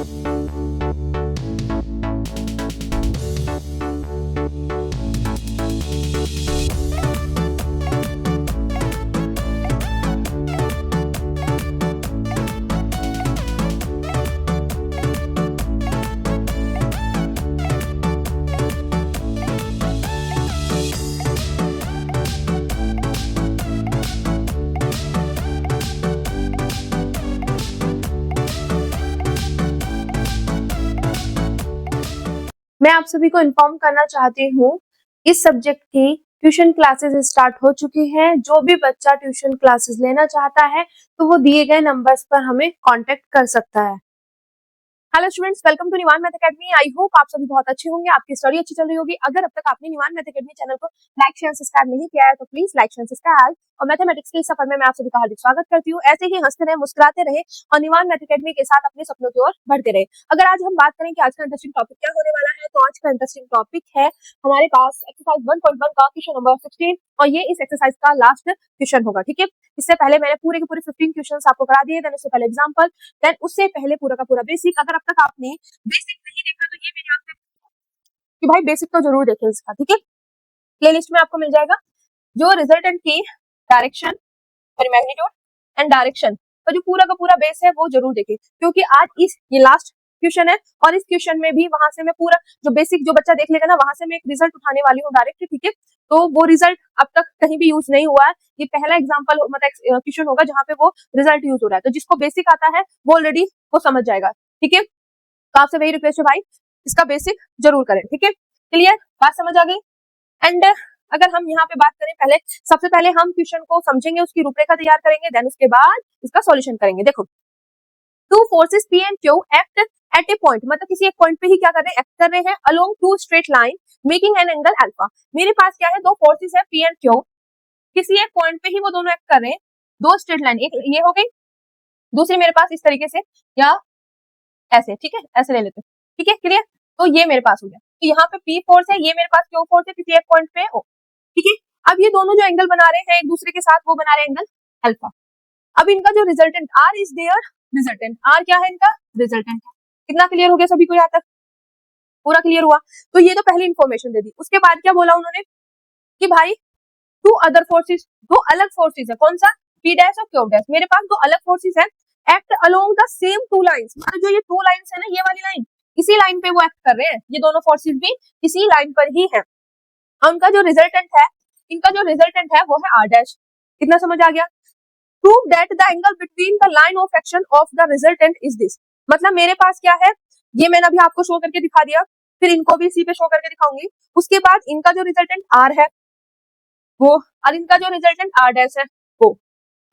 मैं आप सभी को इन्फॉर्म करना चाहती हूँ, इस सब्जेक्ट की ट्यूशन क्लासेस स्टार्ट हो चुकी हैं। जो भी बच्चा ट्यूशन क्लासेस लेना चाहता है तो वो दिए गए नंबर्स पर हमें कांटेक्ट कर सकता है। Hello students, welcome to Nivan math academy. I hope आप सभी बहुत अच्छे होंगे, आपकी स्टडी अच्छी चल रही होगी। अगर अब तक आपने निवान मैथ एकेडमी चैनल को लाइक शेयर सब्सक्राइब नहीं किया है तो प्लीज लाइक शेयर सब्सक्राइब। और मैथमेटिक्स के इस सफर में मैं आप सभी का हार्दिक स्वागत करती हूँ। ऐसे ही हंसते रहे, मुस्कुराते रहे और निवान मैथ एकेडमी के साथ अपने सपनों की ओर बढ़ते रहे। अगर आज हम बात करें कि आज का इंटरेस्टिंग टॉपिक क्या होने वाला है, तो आज का इंटरेस्टिंग टॉपिक है हमारे पास एक्सरसाइज 1.1 का क्वेश्चन नंबर 16 और ये इस एक्सरसाइज का लास्ट क्वेश्चन होगा। ठीक है, इससे पहले मैंने पूरे के पूरे 15 क्वेश्चंस आपको करा दिए, देन उससे पहले एग्जांपल, देन उससे पहले पूरा का पूरा बेसिक। अगर अब तक आपने बेसिक नहीं देखा तो ये मेरी आपसे कि भाई बेसिक तो जरूर देखें इसका। ठीक है, प्लेलिस्ट में आपको मिल जाएगा। जो रिजल्टेंट की डायरेक्शन और मैग्नीट्यूड एंड डायरेक्शन का जो पूरा का पूरा बेस है वो जरूर देखें, क्योंकि आज ये लास्ट क्वेश्चन है और इस क्वेश्चन में भी वहां से मैं पूरा जो बेसिक जो बच्चा देख लेगा ना, वहां से मैं एक रिजल्ट उठाने वाली हूँ डायरेक्ट। ठीक है, तो वो रिजल्ट अब तक कहीं भी यूज नहीं हुआ है। ये पहला एग्जांपल मतलब क्वेश्चन होगा जहां पे वो रिजल्ट यूज हो रहा है। तो जिसको बेसिक आता है वो ऑलरेडी वो समझ जाएगा। ठीक है, तो आपसे वही रिक्वेस्ट है भाई, इसका बेसिक जरूर करें। ठीक है, क्लियर, बात समझ आ गई। एंड अगर हम यहाँ पे बात करें, पहले सबसे पहले हम क्वेश्चन को समझेंगे, उसकी रूपरेखा तैयार करेंगे, देन उसके बाद इसका सॉल्यूशन करेंगे। देखो, two forces P and Q act at A point, मतलब किसी एक पॉइंट पे ही क्या कर रहे हैं, एक्ट कर रहे हैं along two straight line making an angle alpha. मेरे पास क्या है, दो फोर्सेस है पी एंड क्यू, किसी एक पॉइंट पे ही वो दोनों एक्ट कर रहे हैं, दो स्ट्रेट लाइन, एक ये हो गई, दूसरी मेरे पास इस तरीके से या ऐसे। ठीक है, ऐसे ले लेते हैं। ठीक है, क्लियर। तो ये मेरे पास हो गया, तो यहाँ पे पी फोर्स है, ये मेरे पास क्यू फोर्स है किसी एक पॉइंट पे ओ। ठीक है, अब ये दोनों जो एंगल बना रहे हैं एक दूसरे के साथ, वो बना रहे हैं एंगल अल्फा। अब इनका जो resultant R is there, resultant R क्या है इनका, रिजल्टेंट है। कितना क्लियर हो गया सभी को, यहाँ तक पूरा क्लियर हुआ। तो ये तो पहली इंफॉर्मेशन दे दी। उसके बाद क्या बोला उन्होंने कि भाई टू अदर फोर्सेस, दो अलग फोर्सेस है, कौन सा, पी डैश और क्यू डैश। मेरे पास दो अलग फोर्सेस है, act along the same two lines, मतलब जो ये टू लाइंस है ना, ये वाली लाइन, इसी लाइन पे वो एक्ट कर रहे हैं। ये दोनों फोर्सेस भी इसी लाइन पर ही है। उनका जो रिजल्टेंट है, इनका जो रिजल्टेंट है वो है आर डैश। कितना समझ आ गया। Prove that the angle between the line of action of the resultant is this, मतलब मेरे पास क्या है, ये मैंने अभी आपको शो करके दिखा दिया, फिर इनको भी इसी पे शो करके दिखाऊंगी। उसके बाद इनका जो रिजल्टेंट आर है वो, और इनका जो रिजल्टेंट आर डैश है वो,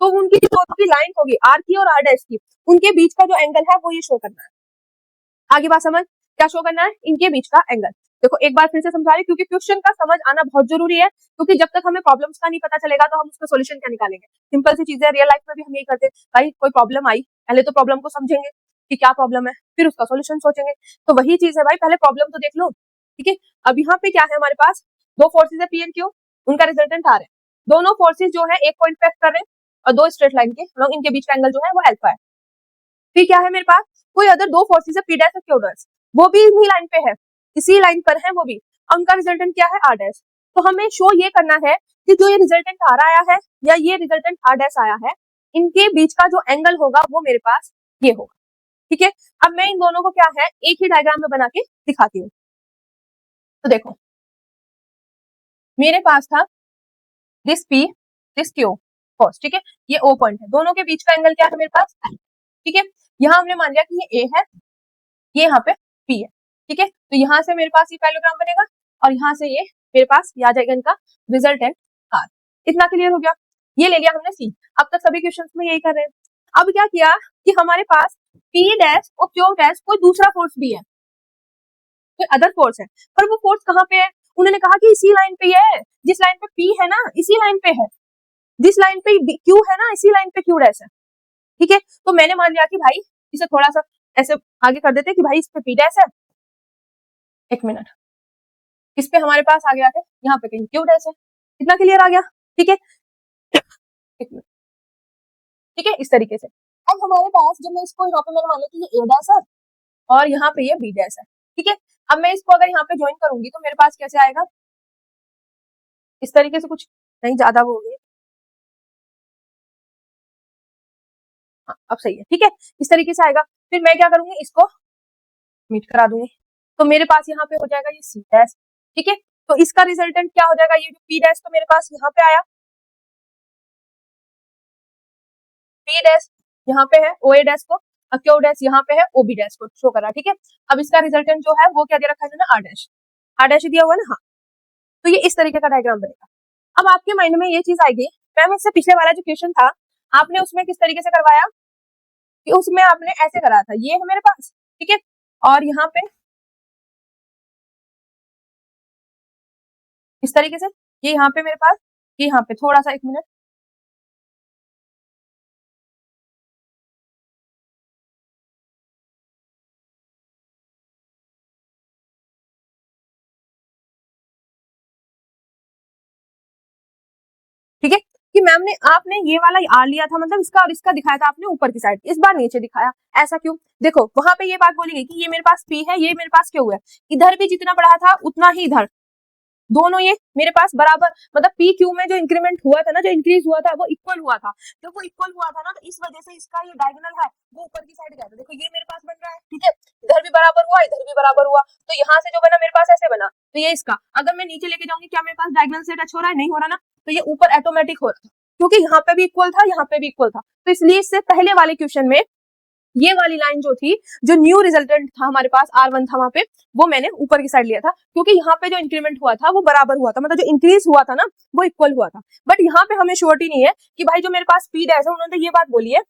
तो उनकी जो की लाइन होगी आर की और आर डैश की, उनके बीच का जो एंगल है वो ये शो करना है। आगे बात समझ, क्या शो करना है, इनके बीच का एंगल। देखो एक बार फिर से समझा रही, क्योंकि क्वेश्चन का समझ आना बहुत जरूरी है, क्योंकि जब तक हमें प्रॉब्लम्स का नहीं पता चलेगा तो हम उसका सॉल्यूशन क्या निकालेंगे। सिंपल सी चीजें, रियल लाइफ में भी हम यही करते हैं भाई, कोई प्रॉब्लम आई, पहले तो प्रॉब्लम को समझेंगे कि क्या प्रॉब्लम है, फिर उसका सॉल्यूशन सोचेंगे। तो वही चीज है भाई, पहले प्रॉब्लम तो देख लो। ठीक है, अब यहाँ पे क्या है, हमारे पास दो फोर्सेज है पी एंड क्यू, उनका रिजल्टेंट आ रहा है। दोनों फोर्सेज जो है एक पॉइंट पे एक्ट कर रहे हैं और दो स्ट्रेट लाइन के, इनके बीच का एंगल जो है वो अल्फा है। फिर क्या है मेरे पास, कोई अदर दो फोर्सेज है पी डैश और क्यू डैश, वो भी इसी लाइन पे है, इसी लाइन पर है वो भी, उनका रिजल्टेंट क्या है, आर डैश। तो हमें शो ये करना है कि जो ये रिजल्टेंट आर आया है या ये रिजल्टेंट आर डैश आया है, इनके बीच का जो एंगल होगा वो मेरे पास ये होगा। ठीक है, अब मैं इन दोनों को क्या है एक ही डायग्राम में बना के दिखाती हूँ। तो देखो, मेरे पास था this P this Q force. ठीक है, ये ओ पॉइंट है, दोनों के बीच का एंगल क्या है मेरे पास। ठीक है, यहाँ हमने मान लिया कि ये ए है, ये यहाँ पे पी है। ठीक है, तो यहाँ से मेरे पास ये पैरेललोग्राम बनेगा और यहाँ से ये मेरे पास आ जाएगा इनका रिजल्टेंट आर। इतना क्लियर हो गया, ये ले लिया हमने सी। अब तक सभी क्वेश्चंस में यही कर रहे हैं। अब क्या किया कि हमारे पास पी डैश और क्यू डैश कोई दूसरा फोर्स भी है, कोई अदर फोर्स है, पर वो फोर्स कहाँ पे है, उन्होंने कहा कि इसी लाइन पे है, जिस लाइन पे पी है ना इसी लाइन पे है, जिस लाइन पे क्यू है ना इसी लाइन पे क्यू डैश है। ठीक है, तो मैंने मान लिया कि भाई इसे थोड़ा सा ऐसे आगे कर देते कि भाई इस पे पी डैश है, एक मिनट, इस पे हमारे पास आ गया है यहाँ पे कहीं क्यू डैश है। कितना क्लियर आ गया। ठीक है, एक मिनट। ठीक है, इस तरीके से अब हमारे पास जब मैं इसको यहाँ पे मैंने मान लिया कि ये ए डैश है और यहाँ पे ये बी डैश है, ठीक है। अब मैं इसको अगर यहाँ पे ज्वाइन करूंगी तो मेरे पास कैसे आएगा, इस तरीके से, कुछ नहीं ज्यादा वो हो गई, हाँ अब सही है, ठीक है, इस तरीके से आएगा। फिर मैं क्या करूंगी, इसको मीट करा दूंगी, तो मेरे पास यहाँ पे हो जाएगा ये सी डैश, ठीक है। तो इसका रिजल्टेंट क्या हो जाएगा, ये जो पी डैश तो मेरे पास यहाँ पे आया, पी डैश यहाँ पे है ओ ए डैश को, और क्यू डैश यहाँ पे है ओ बी डैश को शो कर रहा है, ठीक है। अब इसका रिजल्टेंट जो है वो क्या दे रखा है ना, आर डैश दिया हुआ है ना, हाँ। तो ये इस तरीके का डायग्राम बनेगा। अब आपके माइंड में ये चीज आएगी, मैम इससे पिछले वाला जो क्वेश्चन था आपने उसमें किस तरीके से करवाया, कि उसमें आपने ऐसे करा था, ये है मेरे पास, ठीक है, और यहाँ पे इस तरीके से, ये यहाँ पे मेरे पास, ये यहाँ पे थोड़ा सा, 1 मिनट, ठीक है, कि मैम ने आपने ये वाला आर लिया था, मतलब इसका और इसका दिखाया था आपने ऊपर की साइड, इस बार नीचे दिखाया, ऐसा क्यों? देखो वहां पे ये बात बोली गई कि ये मेरे पास पी है, ये मेरे पास क्यू है, इधर भी जितना बढ़ा था उतना ही इधर, दोनों ये मेरे पास बराबर, मतलब पी क्यू में जो इंक्रीमेंट हुआ था ना, जो इंक्रीज हुआ था वो इक्वल हुआ था, तो वो इक्वल हुआ था ना, तो इस वजह से इसका ये डायगोनल है वो ऊपर की साइड गया था, देखो ये मेरे पास बन रहा है, ठीक है, इधर भी बराबर हुआ, इधर भी बराबर हुआ, तो यहाँ से जो बना मेरे पास ऐसे बना, तो ये इसका अगर मैं नीचे लेके जाऊंगी, क्या मेरे पास डायगोनल से टच हो रहा है, नहीं हो रहा ना, तो ये ऊपर ऑटोमेटिक हो रहा था, क्योंकि यहाँ पे भी इक्वल था, यहाँ पे भी इक्वल था, तो इसलिए इससे पहले वाले क्वेश्चन में ये वाली लाइन जो थी, जो न्यू रिजल्टेंट था हमारे पास R1 था वहां पे, वो मैंने ऊपर की साइड लिया था, क्योंकि यहाँ पे जो इंक्रीमेंट हुआ था वो बराबर हुआ था, मतलब जो इंक्रीज हुआ था ना वो इक्वल हुआ था। बट यहाँ पे हमें श्योरिटी नहीं है कि भाई जो मेरे पास पी डैश है, उन्होंने ये बात बोली है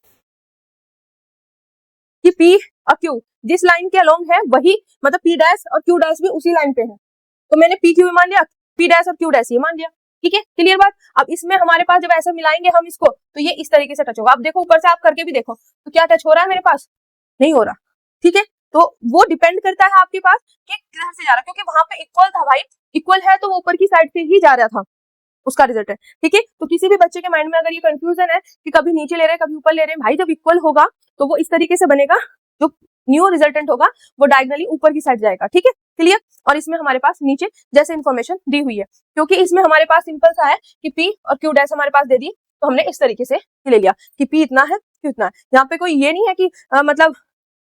कि पी और क्यू जिस लाइन के अलोंग है वही, मतलब पी डैश और क्यू डैश भी उसी लाइन पे है, तो मैंने पी क्यू मान लिया, पी डैश और क्यू डैश ये मान लिया, ठीक है, क्लियर बात। अब इसमें हमारे पास जब ऐसे मिलाएंगे हम इसको, तो ये इस तरीके से टच होगा। अब देखो ऊपर से आप करके भी देखो, तो क्या टच हो रहा है मेरे पास, नहीं हो रहा, ठीक है। तो वो डिपेंड करता है आपके पास कि किधर से जा रहा है, क्योंकि वहां पे इक्वल था भाई, इक्वल है तो वो ऊपर की साइड से ही जा रहा था, उसका रिजल्ट है, ठीक है। तो किसी भी बच्चे के माइंड में अगर ये कंफ्यूजन है कि कभी नीचे ले रहे हैं कभी ऊपर ले रहे हैं, भाई जब इक्वल होगा तो वो इस तरीके से बनेगा, जो न्यू रिजल्टेंट होगा वो डायगनली ऊपर की साइड जाएगा, ठीक है, क्लियर। और इसमें हमारे पास नीचे जैसे इन्फॉर्मेशन दी हुई है, क्योंकि इसमें हमारे पास सिंपल सा है कि पी और क्यू डैश हमारे पास दे दी, तो हमने इस तरीके से ले लिया कि पी इतना है, क्यू इतना है। यहाँ पे कोई ये नहीं है कि मतलब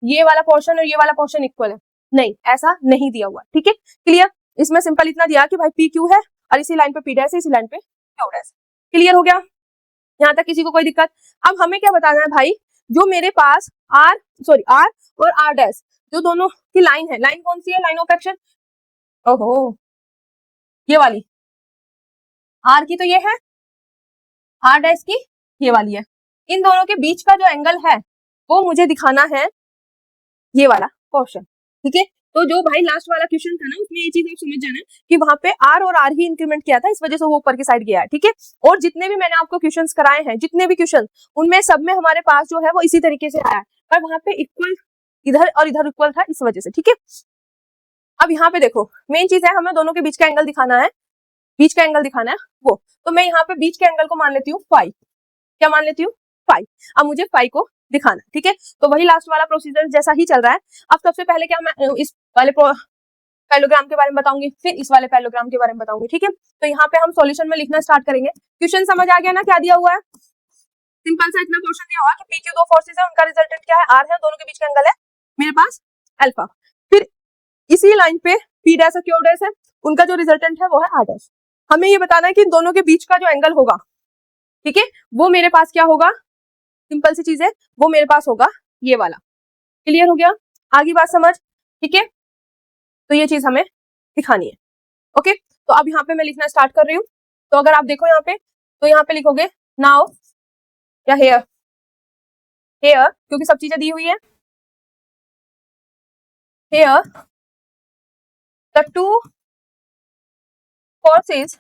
ये वाला पोर्शन और ये वाला पोर्शन इक्वल है, नहीं, ऐसा नहीं दिया हुआ, ठीक है, क्लियर। इसमें सिंपल इतना दिया कि भाई पी क्यू है और इसी लाइन पे पी डैश है, इसी लाइन पे क्यू डैश, क्लियर हो गया, यहाँ तक किसी को कोई दिक्कत? अब हमें क्या बताना है भाई, जो मेरे पास आर और आर डैश जो दोनों की लाइन है, लाइन कौन सी है, लाइन ऑफ एक्शन, ओहो ये वाली आर की तो ये है, आर डैश की ये वाली है, इन दोनों के बीच का जो एंगल है वो मुझे दिखाना है, ये वाला क्वेश्चन, ठीक है। तो जो भाई लास्ट वाला क्वेश्चन था ना, उसमें ये चीज आप समझ जाना कि वहां पे आर और आर ही इंक्रीमेंट किया था, इस वजह से वो ऊपर की साइड गया है, ठीक है। और जितने भी मैंने आपको क्वेश्चंस कराए हैं, जितने भी क्वेश्चन, उनमें सब में हमारे पास जो है वो इसी तरीके से आया है, पर वहां पे इक्वल इधर और इधर इक्वल था, इस वजह से, ठीक है। अब यहाँ पे देखो मेन चीज है, हमें दोनों के बीच का एंगल दिखाना है, बीच का एंगल दिखाना है वो, तो मैं यहाँ पे बीच के एंगल को मान लेती हूँ फाइव, क्या मान लेती हूँ, फाइव। अब मुझे फाइव को दिखाना है, ठीक है। तो वही लास्ट वाला प्रोसीजर जैसा ही चल रहा है। अब सबसे पहले क्या मैं इस वाले पैलोग्राम के बारे में बताऊंगी, फिर इस वाले पैलोग्राम के बारे में बताऊंगी, ठीक है। तो यहाँ पे हम सॉल्यूशन में लिखना स्टार्ट करेंगे। क्वेश्चन समझ आ गया ना, क्या दिया हुआ है, सिंपल सा इतना क्वेश्चन दिया हुआ है कि पी क्यू दो फोर्सेस है, उनका रिजल्टेंट क्या है, आर है, दोनों के बीच का एंगल है मेरे पास अल्फा, फिर इसी लाइन पे पी डैश और क्यू डैश है, उनका जो रिजल्टेंट है वो है आर डैश। हमें ये बताना है कि इन दोनों के बीच का जो एंगल होगा, ठीक है, वो मेरे पास क्या होगा, सिंपल सी चीज है, वो मेरे पास होगा ये वाला, क्लियर हो गया, आगे बात समझ, ठीक है। तो ये चीज हमें दिखानी है, ओके। तो अब यहाँ पे मैं लिखना स्टार्ट कर रही हूँ, तो अगर आप देखो यहाँ पे, तो यहाँ पे लिखोगे नाउ या हेयर, हेयर क्योंकि सब चीजें दी हुई है, here the two forces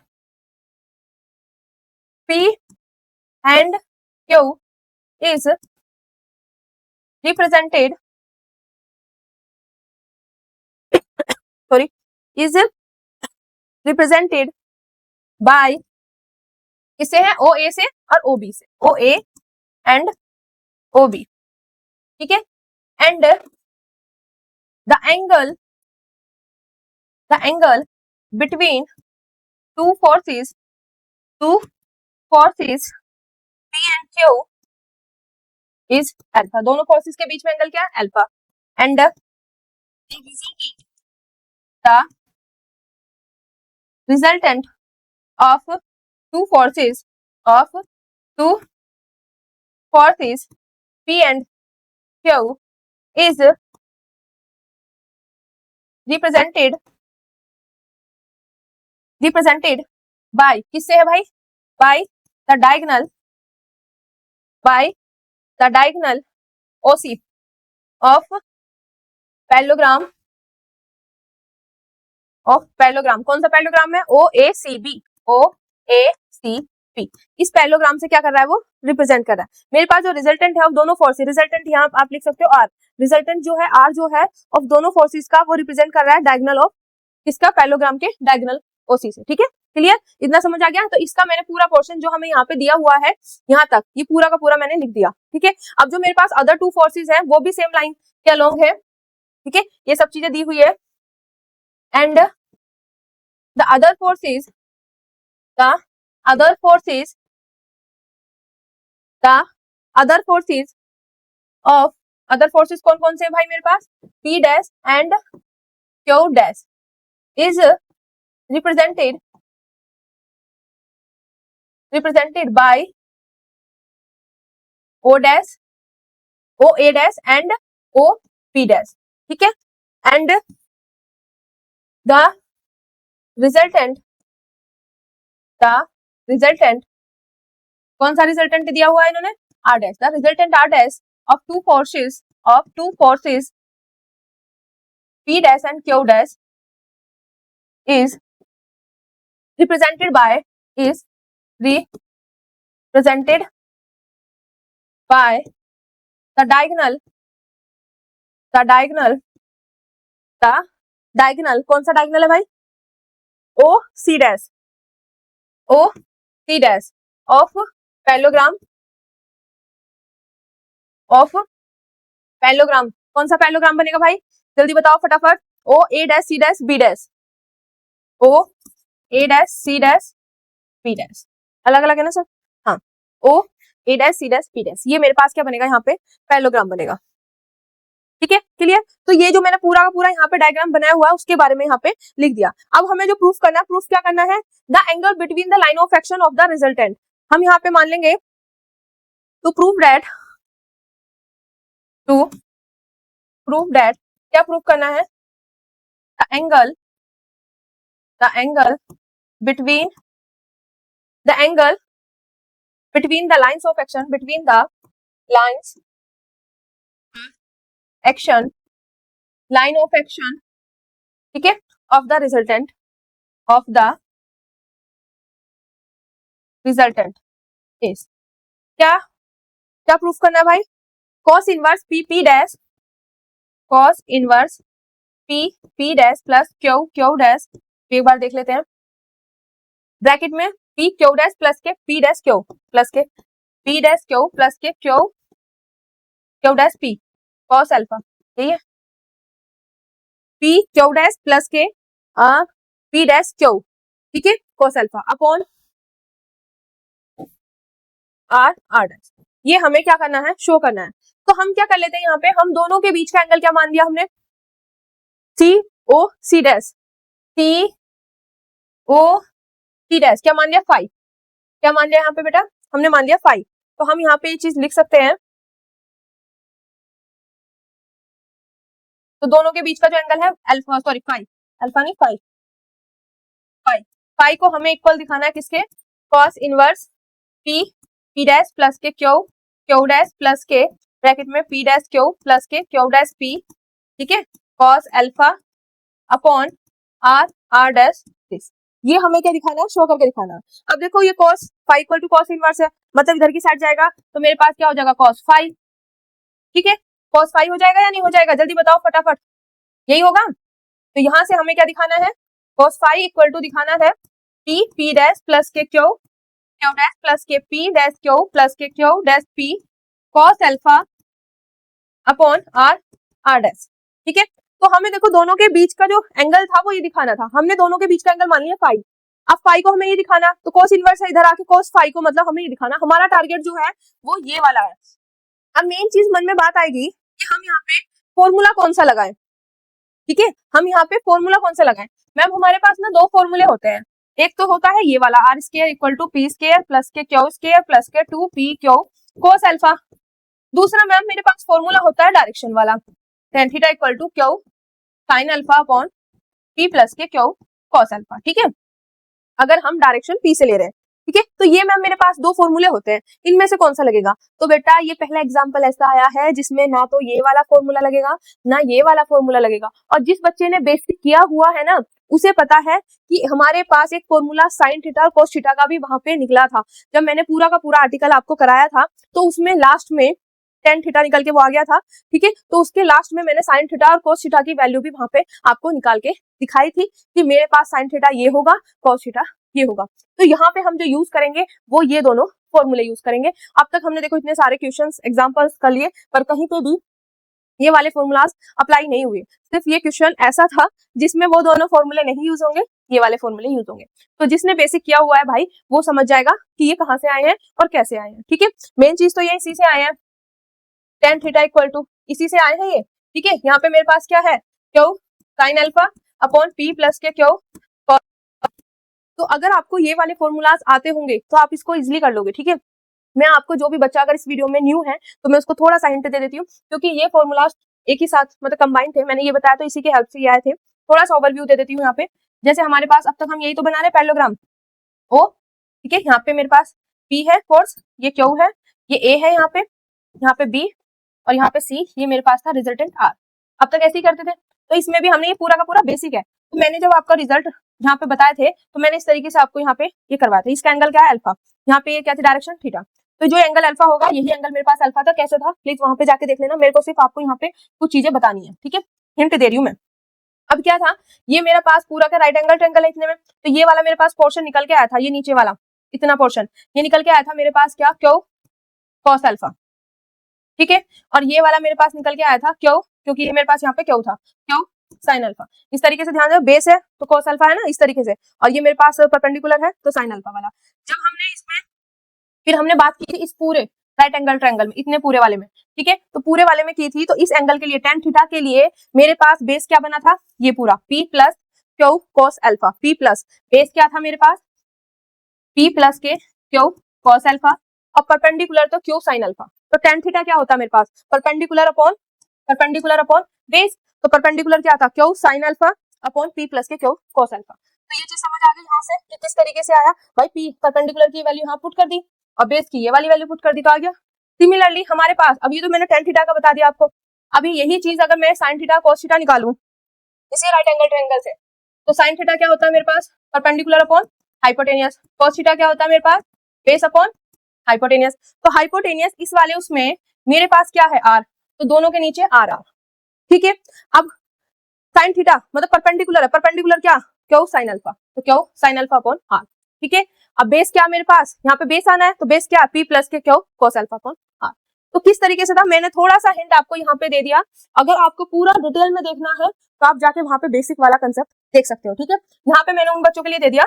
P and Q is represented is represented by, किससे है, ओ ए से और ओ बी से, ओ ए एंड ओ बी, ठीक है, and the angle between two forces P and Q is alpha. दोनों फोर्सेस के बीच में एंगल क्या है? Alpha. And the resultant of two forces P and Q is represented by किससे है भाई? by the diagonal OC of parallelogram कौन सा पैरेललोग्राम है? OACB। इस पैरेललोग्राम से क्या कर रहा है? वो रिप्रेजेंट कर रहा है। मेरे पास जो रिजल्टेंट है ऑफ दोनों फोर्सेस, रिजल्टेंट यहाँ आप लिख सकते हो R, रिजल्टेंट जो है R जो है ऑफ दोनों फोर्सेस का, वो रिप्रेजेंट कर रहा है डायगोनल ऑफ किसका? पैरेललोग्राम के डायगोनल OC से। ठीक है, क्लियर? इतना समझ आ गया? तो इसका मैंने पूरा पोर्शन जो हमें यहाँ पे दिया हुआ है यहाँ तक, ये पूरा का पूरा मैंने लिख दिया। ठीक है, अब जो मेरे पास अदर टू फोर्सेस है वो भी सेम लाइन के अलोंग है। ठीक है, ये सब चीजें दी हुई है। एंड द अदर फोर्सेस कौन कौन से भाई मेरे पास? P dash and Q dash is represented by O dash, OA dash and OP dash। ठीक है, एंड द रिजल्टेंट कौन सा रिजल्टेंट दिया हुआ है इन्होंने? R dash। The resultant R dash of two forces P dash and Q dash is represented by the diagonal कौन सा डायगोनल है भाई? OC dash of पैरेललोग्राम कौन सा पैरेललोग्राम बनेगा भाई? जल्दी बताओ फटाफट। OA dash C dash B dash, OA dash C dash B dash, अलग अलग है ना सर? हाँ, OA dash C dash B dash, ये मेरे पास क्या बनेगा? यहाँ पे पैरेललोग्राम बनेगा। ठीक है, क्लियर? तो ये जो मैंने पूरा का पूरा यहाँ पे डायग्राम बनाया हुआ है उसके बारे में यहाँ पे लिख दिया। अब हमें जो प्रूफ करना है, प्रूफ क्या करना है? The angle between the line of action of the resultant. हम यहाँ पे मान लेंगे टू प्रूव दैट क्या प्रूफ करना है? The angle between the lines of action, line of action, ठीक है, of the resultant is क्या प्रूफ करना है भाई? cos inverse P dash plus Q dash, एक बार देख लेते हैं ब्रैकेट में, P Q डैश प्लस के P डैश Q प्लस के P डैश Q प्लस के Q dash P cos alpha, यही है। P Q डैश प्लस के P डैश Q, ठीक है, cos alpha upon R dash. ये हमें क्या करना है? शो करना है। तो हम क्या कर लेते हैं यहाँ पे, हम दोनों के बीच का एंगल क्या मान लिया हमने? C डैश क्या मान लिया? फाई। क्या मान लिया यहाँ पे बेटा? हमने मान लिया फाई। तो हम यहाँ पे ये चीज लिख सकते हैं, तो दोनों के बीच का जो एंगल है अल्फा, सॉरी फाई, अल्फा नहीं फाई, फाई को हमें इक्वल दिखाना है किसके? cos inverse P dash plus के Q डैश प्लस के ब्रैकेट में P डैश Q प्लस के Q डैश P, ठीक है, cos alpha upon R dash this. ये हमें क्या दिखाना है? शो करके दिखाना है। अब देखो ये cos phi equal to cos inverse है, मतलब इधर की साइड जाएगा तो मेरे पास क्या हो जाएगा? cos फाई, ठीक है, cos फाई हो जाएगा या नहीं हो जाएगा? जल्दी बताओ फटाफट, यही होगा। तो यहाँ से हमें क्या दिखाना है? cos फाई इक्वल टू दिखाना है P डैश प्लस के Q डैश प्लस के P डैश Q प्लस के Q dash P cos alpha upon R dash, ठीक है। तो हमें देखो दोनों के बीच का जो एंगल था वो ये दिखाना था, हमने दोनों के बीच का एंगल मान लिया फाई। अब फाई को हमें ये दिखाना, तो कोस इनवर्स है इधर आके कोस फाई को, मतलब हमें ये दिखाना, हमारा टारगेट जो है वो ये वाला है। अब मेन चीज मन में बात आएगी कि हम यहाँ पे फॉर्मूला कौन सा लगाएं, ठीक है, हम यहाँ पे फॉर्मूला कौन सा लगाएं। मैम हमारे पास ना दो फॉर्मूले होते हैं, एक तो होता है ये वाला R square equal to P square plus के क्यू स्क्वायर प्लस के 2p क्यू कोस अल्फा। दूसरा मैम मेरे पास फॉर्मूला होता है डायरेक्शन वाला, tan theta equal to Q sine alpha upon p plus के क्यू कॉस अल्फा, ठीक है, अगर हम डायरेक्शन p से ले रहे हैं, ठीक है। तो ये मैम मेरे पास दो फॉर्मूले होते हैं, इनमें से कौन सा लगेगा। तो बेटा ये पहला एग्जांपल ऐसा आया है जिसमें ना तो ये वाला फॉर्मूला लगेगा ना ये वाला फॉर्मूला लगेगा, और जिस बच्चे ने बेसिक किया हुआ है ना उसे पता है कि हमारे पास एक फॉर्मूला साइन थीटा और कोस थीटा का भी वहां पे निकला था। जब मैंने पूरा का पूरा आर्टिकल आपको कराया था तो उसमें लास्ट में टेन थीटा निकल के वो आ गया था, ठीक है। तो उसके लास्ट में मैंने साइन थीटा और कोस थीटा की वैल्यू भी वहां पे आपको निकाल के दिखाई थी कि मेरे पास साइन थीटा ये होगा, कोस थीटा ये होगा। तो यहाँ पे हम जो यूज करेंगे वो ये दोनों फॉर्मूले यूज करेंगे। अब तक हमने देखो इतने सारे क्वेश्चंस एग्जांपल्स कर लिए, पर कहीं पे भी ये वाले फॉर्मूलाज अप्लाई नहीं हुए, सिर्फ ये क्वेश्चन ऐसा था जिसमें वो दोनों फॉर्मूले नहीं यूज होंगे, ये वाले फॉर्मूले यूज होंगे। तो जिसने बेसिक किया हुआ है भाई वो समझ जाएगा कि ये कहाँ से आए हैं और कैसे आए हैं, ठीक है। मेन चीज तो ये इसी से आए हैं, tan थीटा इक्वल टू इसी से आए हैं ये, ठीक है। यहाँ पे मेरे पास क्या है, Q sine alpha upon p plus के क्यू। तो अगर आपको ये वाले फॉर्मूलाज आते होंगे तो आप इसको इजिली कर लोगे, ठीक है। मैं आपको जो भी बच्चा अगर इस वीडियो में न्यू है तो मैं उसको थोड़ा सा हिंट दे देती हूँ, क्योंकि ये फॉर्मूलाज एक ही साथ मतलब कंबाइन थे, मैंने ये बताया तो इसी के हेल्प से ये आए थे। थोड़ा सा ओवरव्यू दे देती हूँ यहाँ पे। जैसे हमारे पास अब तक हम यही तो बना रहे पैरेललोग्राम ओ, ठीक है। यहाँ पे मेरे पास P है फोर्स, ये Q है, ये A है यहाँ पे B और यहाँ पे C, ये मेरे पास था रिजल्टेंट R। अब तक ऐसे ही करते थे, तो इसमें भी हमने ये पूरा का पूरा बेसिक है। तो मैंने जब आपका रिजल्ट यहाँ पे बताए थे तो मैंने इस तरीके से आपको यहाँ पे ये करवाया था। इसका एंगल क्या है अल्फा, यहाँ पे ये क्या थी डायरेक्शन थीटा, तो जो एंगल अल्फा होगा यही एंगल मेरे पास अल्फा था। कैसे था प्लीज वहां पे जाके देख लेना, मेरे को सिर्फ आपको यहाँ पे कुछ चीजें बतानी है, ठीक है, हिंट दे रही हूँ मैं। अब क्या था, ये मेरे पास पूरा का राइट एंगल ट्रायंगल है इतने में, तो ये वाला मेरे पास पोर्शन निकल के आया था, ये नीचे वाला इतना पोर्शन ये निकल के आया था मेरे पास क्या, क्यू कॉस अल्फा, ठीक है। और ये वाला मेरे पास निकल के आया था क्यू, क्योंकि ये मेरे पास यहाँ पे क्यू था, क्यू साइन अल्फा। इस तरीके से ध्यान दो, बेस है तो कॉस अल्फा है ना इस तरीके से, और ये मेरे पास परपेंडिकुलर है तो साइन अल्फा वाला। जब हमने इसमें फिर हमने बात की थी इस पूरे राइट एंगल ट्रायंगल में, इतने पूरे वाले में, ठीक है, तो पूरे वाले में की थी, तो इस एंगल के लिए tan थीटा के लिए मेरे पास बेस क्या बना था, ये पूरा P plus Q cos alpha. P plus base क्या था मेरे पास, P प्लस के क्यू कॉस अल्फा, और परपेंडिकुलर तो क्यू साइन अल्फा। तो tan थीटा क्या होता है मेरे पास, परपेंडिकुलर अपॉन बेस, तो परपेंडिकुलर क्या था, Q sine alpha upon P plus के क्यू कॉस अल्फा। तो ये चीज समझ आ गई यहाँ से कि किस तरीके से आया भाई, P परपेंडिकुलर की वैल्यू यहाँ पुट कर दी और बेस की ये वाली वैल्यू पुट कर दी तो आ गया। सिमिलरली हमारे पास अभी तो मैंने tan थीटा का बता दिया आपको, अभी यही चीज अगर मैं sin थीटा cos थीटा निकालूं इसी राइट एंगल ट्रायंगल से, तो sin थीटा क्या होता है मेरे पास, perpendicular upon hypotenuse, cos theta क्या होता है मेरे पास, बेस अपॉन हाइपोटेनियस। तो हाइपोटेनियस इस वाले उसमें मेरे पास क्या है r, तो दोनों के नीचे r, ठीक है। अब sin थीटा मतलब परपेंडिकुलर है, परपेंडिकुलर क्या, क्यू साइन अल्फा, तो Q sine alpha upon r, ठीक है। अब बेस क्या मेरे पास, यहाँ पे बेस आना है, तो बेस क्या P प्लस के Q cos alpha upon r। तो किस तरीके से था, मैंने थोड़ा सा हिंट आपको यहाँ पे दे दिया। अगर आपको पूरा डिटेल में देखना है तो आप जाके वहां पे बेसिक वाला कंसेप्ट देख सकते हो, ठीक है। यहाँ पे मैंने उन बच्चों के लिए दे दिया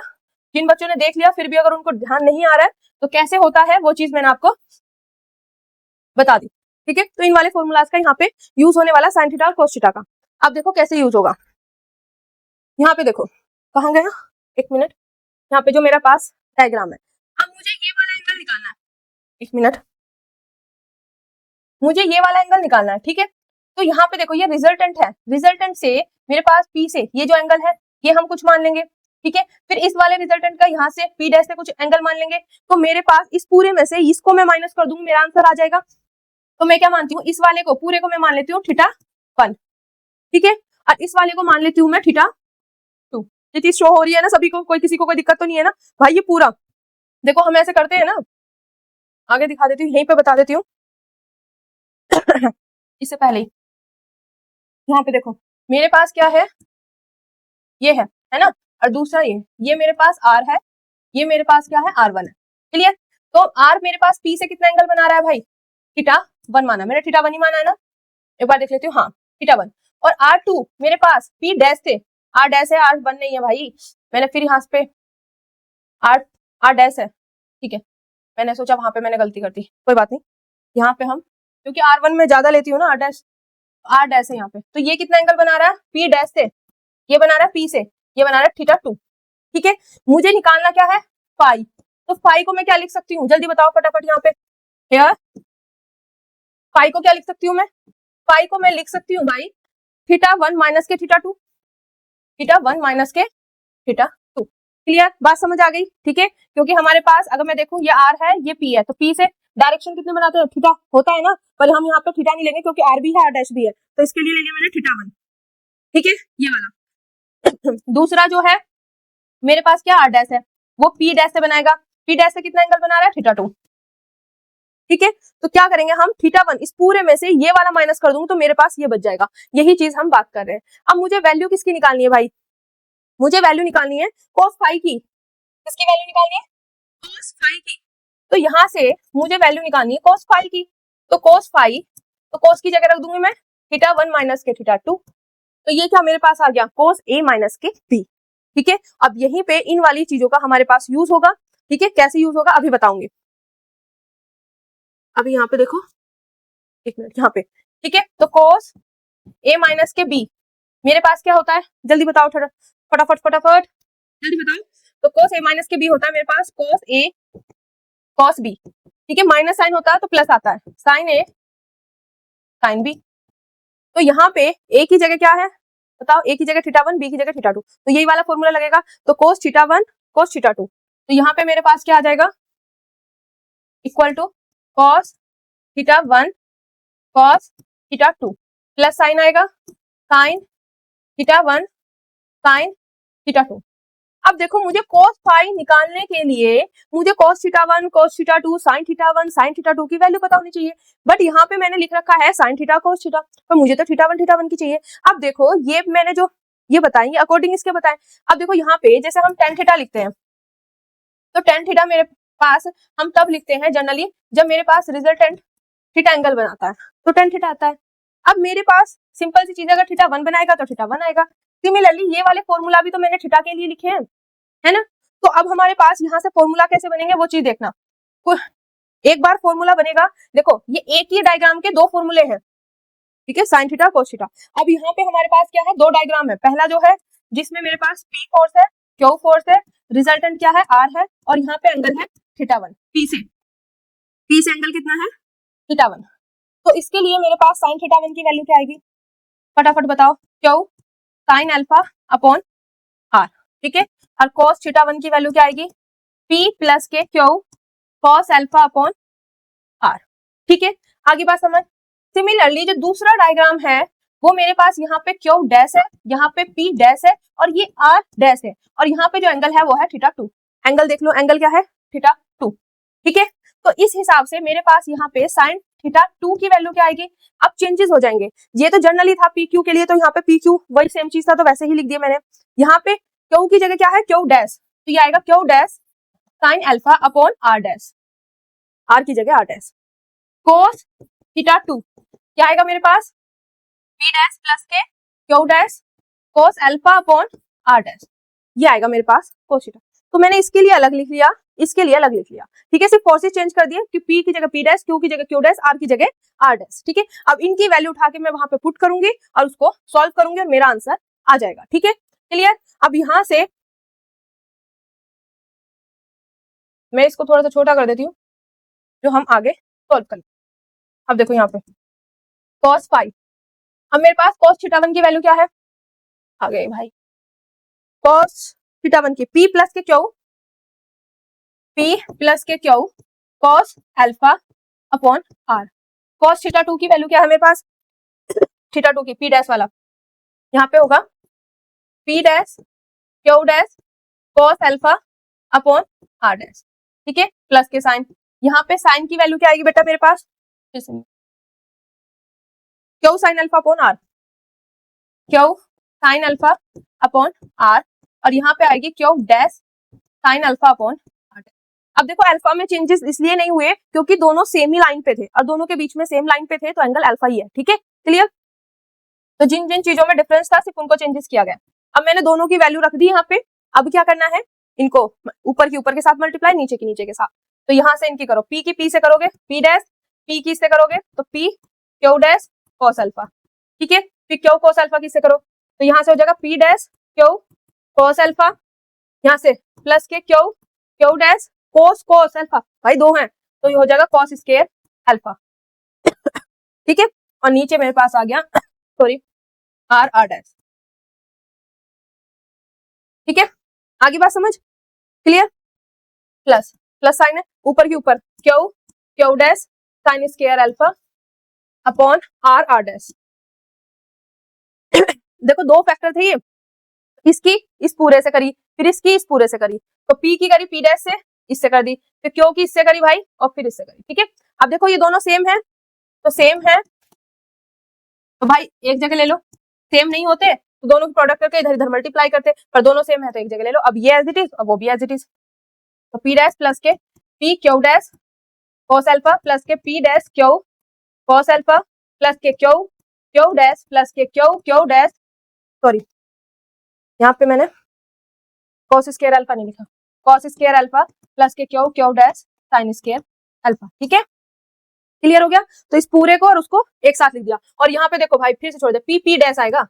जिन बच्चों ने देख लिया फिर भी अगर उनको ध्यान नहीं आ रहा है तो कैसे होता है वो चीज मैंने आपको बता दी, ठीक है। तो इन वाले फॉर्मूलाज का यहाँ पे यूज होने वाला साइन थीटा और कोस थीटा का। अब देखो कैसे यूज होगा, यहाँ पे देखो कहाँ गया, एक मिनट, यहाँ पे जो मेरा पास डायग्राम है, अब मुझे ये वाला एंगल निकालना है, एक मिनट, मुझे ये वाला एंगल निकालना है, ठीक है। तो यहाँ पे देखो ये रिजल्टेंट है, रिजल्टेंट से मेरे पास P से ये जो एंगल है ये हम कुछ मान लेंगे, ठीक है। फिर इस वाले रिजल्टेंट का यहाँ से P डैश से कुछ एंगल मान लेंगे, तो मेरे पास इस पूरे में से इसको मैं माइनस कर दूंगी, मेरा आंसर आ जाएगा। तो मैं क्या मानती हूँ, इस वाले को पूरे को मैं मान लेती हूँ θ1, ठीक है, और इस वाले को मान लेती हूँ मैं θ2। ये चीज शो हो रही है ना सभी को, कोई किसी को कोई दिक्कत तो नहीं है ना भाई। ये पूरा देखो हम ऐसे करते हैं ना, आगे दिखा देती हूँ, यहीं पे बता देती हूँ इससे पहले ही यहाँ पे देखो मेरे पास क्या है, ये है ना, और दूसरा ये मेरे पास R है, ये मेरे पास क्या है R1 है, क्लियर। तो R मेरे पास P से कितना एंगल बना रहा है भाई, θ1 माना, मैंने θ1 ही माना है ना, एक बार देख लेती हूँ, हाँ θ1। और R2 मेरे पास P डैश थे, R डैश है, R1 नहीं है भाई, मैंने फिर यहाँ पे R डैश है, ठीक है, मैंने सोचा वहां पे मैंने गलती कर दी, कोई बात नहीं, यहाँ पे हम क्योंकि R1 में ज्यादा लेती हूँ ना, R डैश है यहाँ पे, तो ये कितना एंगल बना रहा है, P डैश से, ये बना रहा है P से, ये बना रहा है θ2, ठीक है। मुझे निकालना क्या है, फाई, तो फाई को मैं क्या लिख सकती हूँ, जल्दी बताओ फटाफट यहाँ पे, हेयर फाई को क्या लिख सकती हूँ मैं, फाई को मैं लिख सकती हूँ भाई θ1 माइनस के θ2, θ1 माइनस के θ2, क्लियर, बात समझ आ गई, ठीक है। क्योंकि हमारे पास अगर मैं देखूं ये R है, ये P है, तो P से डायरेक्शन कितने बनाते हैं, थीटा होता है ना, पर हम यहाँ पे थीटा नहीं लेंगे क्योंकि R भी है, R डैश भी है, तो इसके लिए ले लिया मैंने θ1, ठीक है, ये वाला। दूसरा जो है मेरे पास क्या R डैश है, वो P डैश से बनाएगा, P डैश से कितना एंगल बना रहा है, θ2, ठीक है। तो क्या करेंगे हम, θ1 इस पूरे में से ये वाला माइनस कर दूंगी तो मेरे पास ये बच जाएगा, यही चीज हम बात कर रहे हैं। अब मुझे वैल्यू किसकी निकालनी है भाई, मुझे वैल्यू निकालनी है cos फाई की, किसकी वैल्यू निकालनी है, cos फाई की, तो यहाँ से मुझे वैल्यू निकालनी है cos फाई की, तो cos फाई, तो cos की जगह रख दूंगी मैं θ1 माइनस के θ2, तो ये क्या मेरे पास आ गया cos a माइनस के b, ठीक है। अब यहीं पे इन वाली चीजों का हमारे पास यूज होगा, ठीक है, कैसे यूज होगा अभी बताऊंगी। अभी यहाँ पे देखो, एक मिनट यहाँ पे, ठीक है, तो cos a माइनस के b मेरे पास क्या होता है, जल्दी बताओ फटाफट फटाफट जल्दी बताओ, तो cos a माइनस के b होता है मेरे पास cos a cos b, ठीक है, माइनस साइन होता है तो प्लस आता है, साइन a साइन b, तो यहाँ पे a की जगह क्या है बताओ, a की जगह θ1, b की जगह θ2, तो यही वाला फॉर्मूला लगेगा, तो cos θ1 cos θ2, तो यहाँ पे मेरे पास क्या आ जाएगा, equal to cos θ1 cos θ2 plus sine आएगा sin θ1 sin θ2। अब देखो मुझे cos फाई निकालने के लिए मुझे cos θ1 cos θ2 sin θ1 sin θ2 की वैल्यू पता होनी चाहिए, बट यहाँ पे मैंने लिख रखा है sin θ cos θ, पर मुझे तो θ1 की चाहिए। अब देखो ये मैंने जो ये बताएं ये अकॉर्डिंग इसके बताएं, अब देखो यहाँ पे जैसे हम tan θ लिखते हैं, तो tan θ मेरे पास हम तब लिखते हैं जनरली जब मेरे पास रिजल्टेंट थीटा एंगल बनाता है, तो tan θ आता है। अब मेरे पास सिंपल सी चीज, अगर θ1 बनाएगा तो θ1 आएगा, सिमिलरली ये वाले फॉर्मूला भी तो मैंने थीटा के लिए लिखे हैं, है ना। तो अब हमारे पास यहाँ से फॉर्मूला कैसे बनेंगे वो चीज देखना, एक बार फॉर्मूला बनेगा, देखो ये एक ही डायग्राम के दो फॉर्मूले हैं, ठीक है, साइन थीटा कोस थीटा। अब यहाँ पे हमारे पास क्या है, दो डायग्राम है, पहला जो है जिसमें मेरे पास P फोर्स है, Q फोर्स है, रिजल्टेंट क्या है R है, और यहाँ पे एंगल है θ1, P से एंगल कितना है θ1, तो इसके लिए मेरे पास साइन θ1 की वैल्यू क्या आएगी, फटाफट बताओ, Q sign alpha upon R, ठीक है, और cos θ1 की वैल्यू क्या आएगी, P प्लस के Q cos alpha upon R, ठीक है, आगे बात समझ। सिमिलरली जो दूसरा डायग्राम है वो मेरे पास यहाँ पे Q डैश है, यहाँ पे P डैश है, और ये R डैश है, और यहाँ पे जो एंगल है वो है θ2, एंगल देख लो, एंगल क्या है θ2, ठीक है। तो इस हिसाब से मेरे पास यहाँ पे साइन θ2 की वैल्यू क्या आएगी, अब चेंजेस हो जाएंगे, ये तो जनरली था PQ के लिए, तो यहाँ पे PQ वही सेम चीज था तो वैसे ही लिख दिया मैंने, यहाँ पे Q की जगह क्या है Q डैश, तो ये आएगा Q dash sign alpha upon R dash, R की जगह R डैश, cos θ2 क्या आएगा मेरे पास P डैश प्लस के Q dash cos alpha upon R dash, ये आएगा मेरे पास cos θ। तो मैंने इसके लिए अलग लिख लिया, इसके लिए अलग लिख लिया, ठीक है, सिर्फ फोर्सेस चेंज कर दिए कि P की जगह P डैश, Q की जगह Q डैश, R की जगह R डैश, ठीक है। अब इनकी वैल्यू उठा के मैं वहां पे पुट करूंगी और उसको सॉल्व करूंगी और मेरा आंसर आ जाएगा, ठीक है, क्लियर। अब यहां से मैं इसको थोड़ा सा छोटा कर देती हूँ जो हम आगे सॉल्व करें। अब देखो यहाँ पे cos फाई, अब मेरे पास cos θ1 की वैल्यू क्या है, आ गई भाई, cos θ1 की P प्लस के Q, P प्लस के Q cos alpha upon R, cos θ2 की वैल्यू क्या है मेरे पास, θ2 की P डैश वाला, यहाँ पे होगा P dash Q dash cos alpha upon R dash, ठीक है, प्लस के साइन, यहाँ पे साइन की वैल्यू क्या आएगी बेटा मेरे पास, Q sign alpha upon R, Q sign alpha upon R, और यहाँ पे आएगी Q dash sign alpha upon R। अब देखो अल्फा में चेंजेस इसलिए नहीं हुए क्योंकि दोनों सेम ही लाइन पे थे, और दोनों के बीच में सेम लाइन पे थे तो एंगल अल्फा ही है, ठीक है, क्लियर। तो जिन जिन चीजों में डिफरेंस था सिर्फ उनको चेंजेस किया गया। अब मैंने दोनों की वैल्यू रख दी यहाँ पे। अब क्या करना है, इनको ऊपर की ऊपर के साथ मल्टीप्लाई, नीचे की नीचे के साथ। तो यहाँ से इनकी करो, पी की पी से करोगे पी डैश, पी की से करोगे तो P Q dash cos alpha, ठीक है। फिर क्यू कॉस अल्फा किससे करो तो यहाँ से हो जाएगा P dash Q cos alpha, यहाँ से प्लस के क्यू क्यू डैश कोस कॉस अल्फा, भाई दो हैं तो ये हो जाएगा कॉस स्क्वायर अल्फा, ठीक है। और नीचे मेरे पास आ गया सॉरी आर आर डैश, ठीक है। आगे बात समझ क्लियर। प्लस प्लस साइन है ऊपर के ऊपर Q Q dash sine square alpha upon R R dash. देखो दो फैक्टर थे ये, इसकी इस पूरे से करी फिर इसकी इस पूरे से करी, तो पी की करी पी डैश से इससे कर दी, फिर क्यू की इससे करी भाई और फिर इससे करी, ठीक है। अब देखो ये दोनों सेम है तो सेम है तो भाई एक जगह ले लो, सेम नहीं होते तो दोनों की प्रोडक्ट करके इधर इधर मल्टीप्लाई करते, पर दोनों सेम है तो एक जगह ले लो। अब ये एज इट इज और वो भी एज इट इज, तो P dash plus K P Q dash cos alpha plus K P dash Q cos alpha plus के क्यू क्यू डैश प्लस के क्यू क्यू डैश, सॉरी यहाँ पे मैंने cos square alpha नहीं लिखा, cos square alpha plus के Q Q dash sine square alpha, ठीक है। क्लियर हो गया। तो इस पूरे को और उसको एक साथ लिख दिया, और यहाँ पे देखो भाई फिर से छोड़ दे, पी पी डैश आएगा,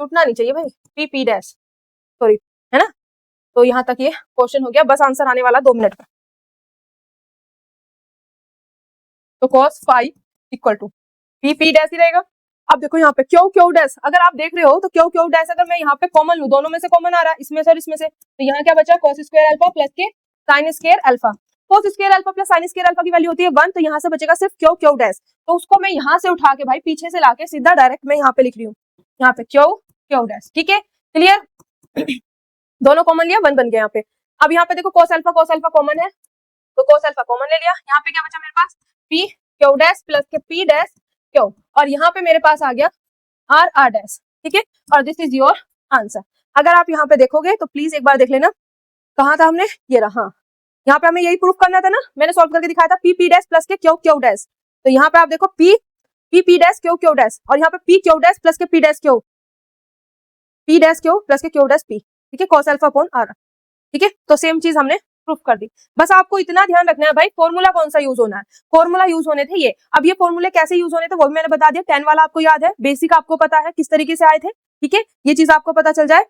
टूटना नहीं चाहिए भाई, पी पी डैश सॉरी, है ना। तो यहाँ तक ये क्वेश्चन हो गया, बस आंसर आने वाला 2 मिनट का। तो cos five equal to P P dash ही रहेगा। अब देखो यहाँ पे क्यू क्यू डैश, अगर आप देख रहे हो तो क्यू क्यू डैश अगर मैं यहाँ पे कॉमन लूं, दोनों में से कॉमन आ रहा है इसमें से और इसमें से, तो यहाँ क्या बचा cos स्क्वायर अल्फा प्लस के sign square alpha. cos square alpha plus sign square alpha की वैल्यू होती है 1, तो यहाँ से बचेगा सिर्फ क्यू क्यू डैश, तो उसको मैं यहाँ से उठा के भाई पीछे से लाके सीधा डायरेक्ट मैं यहाँ पे लिख रही हूँ, यहाँ पे क्यू क्यू डैश, ठीक है। क्लियर। दोनों कॉमन लिया 1 बन गया यहाँ पे। अब यहाँ पे देखो cos अल्फा कॉमन है तो cos अल्फा कॉमन ले लिया, यहाँ पे क्या बचा मेरे पास p क्यू डैश प्लस के p डैश क्यू, और यहाँ पे मेरे पास आ गया r r डैश, ठीक है। और दिस इज योर आंसर। अगर आप यहाँ पे देखोगे तो प्लीज एक बार देख लेना कहाँ था हमने, ये रहा, हाँ यहाँ पे हमें यही प्रूफ करना था ना, मैंने सॉल्व करके दिखाया था p p डैश प्लस के क्यू क्यू डैश, तो यहाँ पे आप देखो p p dash Q Q dash, और यहाँ पे p क्यू डैश प्लस के p डैश क्यू प्लस के क्यू डैश p, ठीक है, cos अल्फा अपॉन r, ठीक है। तो सेम चीज हमने प्रूफ कर दी। बस आपको इतना ध्यान रखना है भाई फॉर्मूला कौन सा यूज होना है, फॉर्मूला यूज होने थे ये। अब ये फॉर्मूले कैसे यूज होने थे वो भी मैंने बता दिया, 10 वाला आपको याद है, बेसिक आपको पता है किस तरीके से आए थे, ठीक है। ये चीज आपको पता चल जाए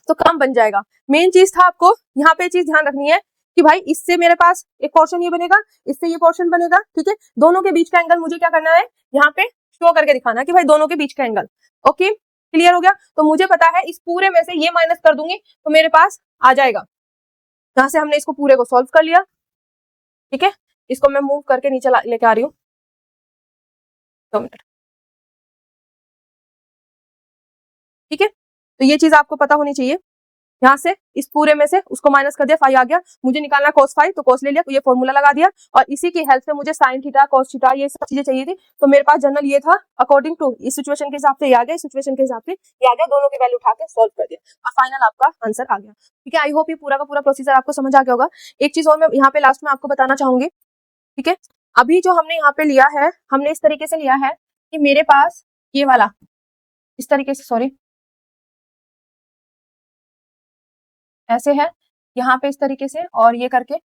तो काम बन जाएगा। मेन चीज था आपको यहाँ पे चीज ध्यान रखनी है कि भाई इससे मेरे पास एक पोर्शन ये बनेगा, इससे ये पोर्शन बनेगा, ठीक है। दोनों के बीच का एंगल मुझे क्या करना है, यहाँ पे शो करके दिखाना है कि भाई दोनों के बीच का एंगल, ओके क्लियर हो गया। तो मुझे पता है इस पूरे में से ये माइनस कर दूंगी तो मेरे पास आ जाएगा, यहाँ से हमने इसको पूरे को सॉल्व कर लिया, ठीक है। इसको मैं मूव करके नीचे लेके आ रही हूँ, 2 मिनट, ठीक है। तो ये चीज आपको पता होनी चाहिए, यहाँ से इस पूरे में से उसको माइनस कर दिया, 5 आ गया, मुझे निकालना cos 5 तो cos ले लिया, तो ये फॉर्मूला लगा दिया, और इसी की हेल्प से मुझे sin थीटा cos थीटा ये सब चीजें चाहिए थी, तो मेरे पास जनरल ये था, अकॉर्डिंग टू इस सिचुएशन के हिसाब से ये आ गया, इस सिचुएशन के हिसाब से ये आ गया, दोनों की वैल्यू उठा के सॉल्व कर दिया और फाइनल आपका आंसर आ गया, ठीक है। आई होप ये पूरा का पूरा प्रोसीजर आपको समझ आ गया होगा। एक चीज और मैं यहाँ पे लास्ट में आपको बताना चाहूंगी, ठीक है। अभी जो हमने यहाँ पे लिया है, हमने इस तरीके से लिया है कि मेरे पास ये वाला इस तरीके से, सॉरी ऐसे है यहाँ पे इस तरीके से, और ये करके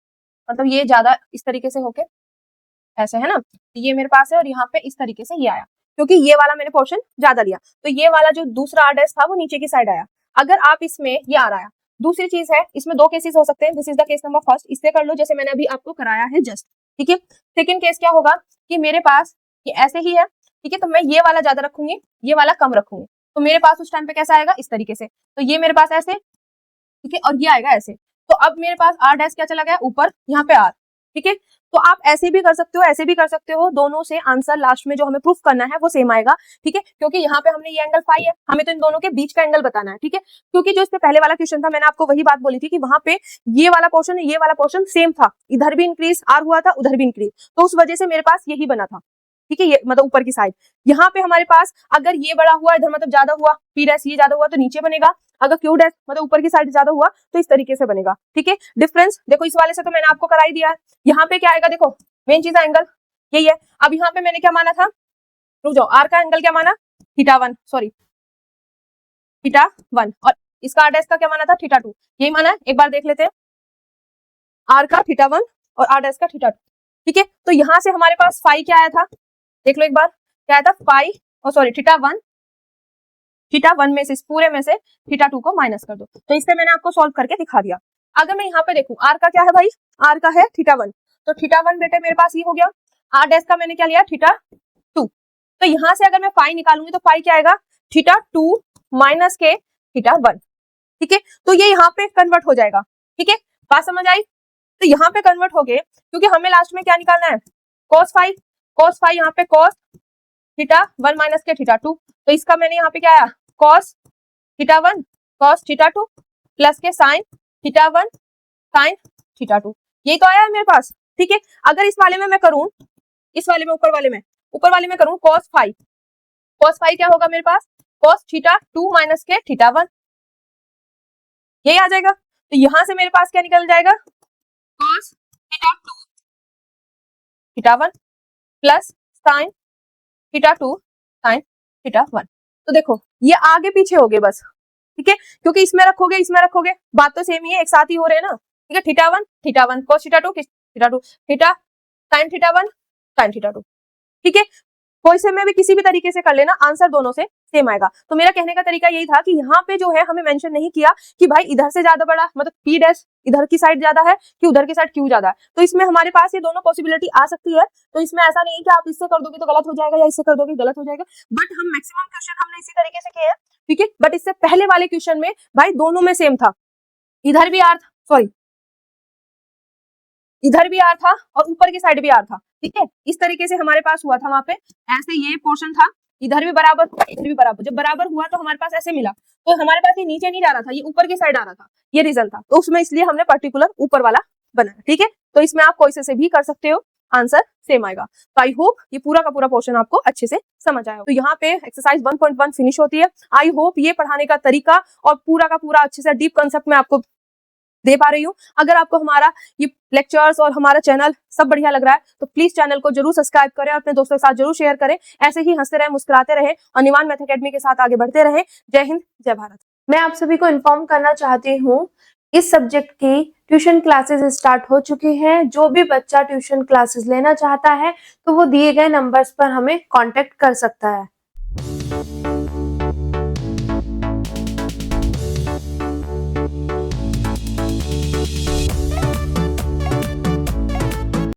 मतलब ये ज्यादा इस तरीके से होके ऐसे है ना, ये मेरे पास है, और यहाँ पे इस तरीके से ये आया, क्योंकि ये वाला मैंने पोर्शन ज्यादा लिया, तो ये वाला जो दूसरा आर डैश था वो नीचे की साइड आया। अगर आप इसमें ये आ रहा है, दूसरी चीज है इसमें 2 केसेस हो सकते हैं, this is the case number first, इससे कर लो जैसे मैंने अभी आपको कराया है जस्ट, ठीक है। सेकंड केस क्या होगा कि मेरे पास ये ऐसे ही है, ठीक है, तो मैं ये वाला ज्यादा रखूंगी, ये वाला कम रखूंगी, तो मेरे पास उस टाइम पे कैसा आएगा, इस तरीके से, तो ये मेरे पास ऐसे, ठीक है, और ये आएगा ऐसे, तो अब मेरे पास आर डैश क्या चला गया ऊपर, यहाँ पे आर, ठीक है। तो आप ऐसे भी कर सकते हो, ऐसे भी कर सकते हो, दोनों से आंसर लास्ट में जो हमें प्रूफ करना है वो सेम आएगा, ठीक है, क्योंकि यहाँ पे हमने ये एंगल फाई है, हमें तो इन दोनों के बीच का एंगल बताना है, ठीक है। क्योंकि जो इससे पहले वाला क्वेश्चन था, मैंने आपको वही बात बोली थी कि वहां पे ये वाला पोर्शन ये वाला पोर्शन सेम था, इधर भी इंक्रीज आर हुआ था, उधर भी इंक्रीज, तो उस वजह से मेरे पास यही बना था, ठीक है, ये मतलब ऊपर की साइड। यहाँ पे हमारे पास अगर ये बड़ा हुआ इधर मतलब ज्यादा हुआ, पी डैश ये ज्यादा हुआ तो नीचे बनेगा, अगर क्यू डैश मतलब ऊपर की साइड ज्यादा हुआ तो इस तरीके से बनेगा, ठीक है। डिफरेंस देखो इस वाले से तो मैंने आपको कराई दिया है, यहाँ पे क्या आएगा, देखो मेन चीज एंगल यही है। अब यहाँ पे मैंने क्या माना था, रुक जाओ, आर का एंगल क्या माना, थीटा 1 सॉरी थीटा 1 और इसका r डैश का क्या माना था थीटा 2, यही माना है। एक बार देख लेते हैं r का थीटा 1 और r डैश का थीटा 2। ठीक है, तो यहां से हमारे पास फाई क्या आया था, देख लो एक बार क्या आया था, फाई और सॉरी थीटा 1 में से इस पूरे में से थीटा 2 को माइनस कर दो। तो इस पे मैंने आपको सॉल्व करके दिखा दिया। अगर मैं यहाँ पे देखूं r का क्या है भाई, r का है थीटा 1, तो थीटा 1 बेटे मेरे पास ये हो गया, r डैश का मैंने क्या लिया थीटा 2। तो यहाँ से अगर मैं फाई निकालूंगी तो फाई क्या आएगा थीटा 2 माइनस के थीटा 1। ठीक है, तो ये यहाँ पे कन्वर्ट हो जाएगा। ठीक है, बात समझ आई। तो यहाँ पे कन्वर्ट हो गए क्योंकि हमें लास्ट में क्या निकालना है cos फाई यहाँ पे cos थीटा 1 माइनस के थीटा 2। तो इसका मैंने यहाँ पे क्या आया cos theta 1 cos theta 2 plus के sin थीटा 1 sin थीटा 2, यही तो आया है मेरे पास। ठीक है, अगर इस वाले में मैं करूं, इस वाले में ऊपर वाले में करूं cos फाई क्या होगा मेरे पास cos थीटा 2 माइनस के थीटा 1, यही आ जाएगा। तो यहां से मेरे पास क्या निकल जाएगा cos theta 2 theta 1 plus sin theta 2 sin theta 1। तो देखो ये आगे पीछे हो गए बस। ठीक है, क्योंकि इसमें रखोगे बात तो सेम ही है, एक साथ ही हो रहे हैं ना। ठीक है, theta 1 cos theta 2 theta sin theta 1 sin theta 2। ठीक है, कोई से में भी किसी भी तरीके से कर लेना, आंसर दोनों से सेम आएगा। तो मेरा कहने का तरीका यही था कि यहाँ पे जो है हमें मेंशन नहीं किया कि भाई इधर से ज्यादा बड़ा मतलब P डैश इधर की साइड ज्यादा है कि उधर की साइड Q ज्यादा है। तो इसमें हमारे पास ये दोनों पॉसिबिलिटी आ सकती है। तो इसमें ऐसा नहीं है कि आप इससे कर दोगे तो गलत हो जाएगा या इससे कर दोगे गलत हो जाएगा, बट हम मैक्सिमम क्वेश्चन हमने इसी तरीके से किए हैं। ठीक है, बट इससे पहले वाले क्वेश्चन में भाई दोनों में सेम था, इधर भी आर था सॉरी इधर भी आर था और ऊपर की साइड भी आर था। ठीक है, इस तरीके से हमारे पास हुआ था वहां पे, ऐसे ये पोर्शन था, इधर भी बराबर इधर भी बराबर, जब बराबर हुआ तो हमारे पास ऐसे मिला। तो हमारे पास ये नीचे नहीं जा रहा था, ये ऊपर की साइड आ रहा था, ये रीजन था। तो उसमें इसलिए हमने पर्टिकुलर ऊपर वाला बनाया। ठीक है, तो इसमें आप कोई से भी कर सकते हो, आंसर सेम आएगा। तो आई होप ये पूरा का पूरा पोर्शन आपको अच्छे से समझ आया हो। तो यहाँ पे एक्सरसाइज 1.1 फिनिश होती है। आई होप ये पढ़ाने का तरीका और पूरा का पूरा अच्छे से डीप कंसेप्ट में आपको दे पा रही हूँ। अगर आपको हमारा ये लेक्चर्स और हमारा चैनल सब बढ़िया लग रहा है तो प्लीज चैनल को जरूर सब्सक्राइब करें और अपने दोस्तों के साथ जरूर शेयर करें। ऐसे ही हंसते रहे, मुस्कुराते रहे और निवान मैथ एकेडमी के साथ आगे बढ़ते रहे। जय हिंद, जय भारत। मैं आप सभी को इन्फॉर्म करना चाहती हूँ इस सब्जेक्ट की ट्यूशन क्लासेस स्टार्ट हो चुकी हैं। जो भी बच्चा ट्यूशन क्लासेस लेना चाहता है तो वो दिए गए नंबर्स पर हमें कांटेक्ट कर सकता है।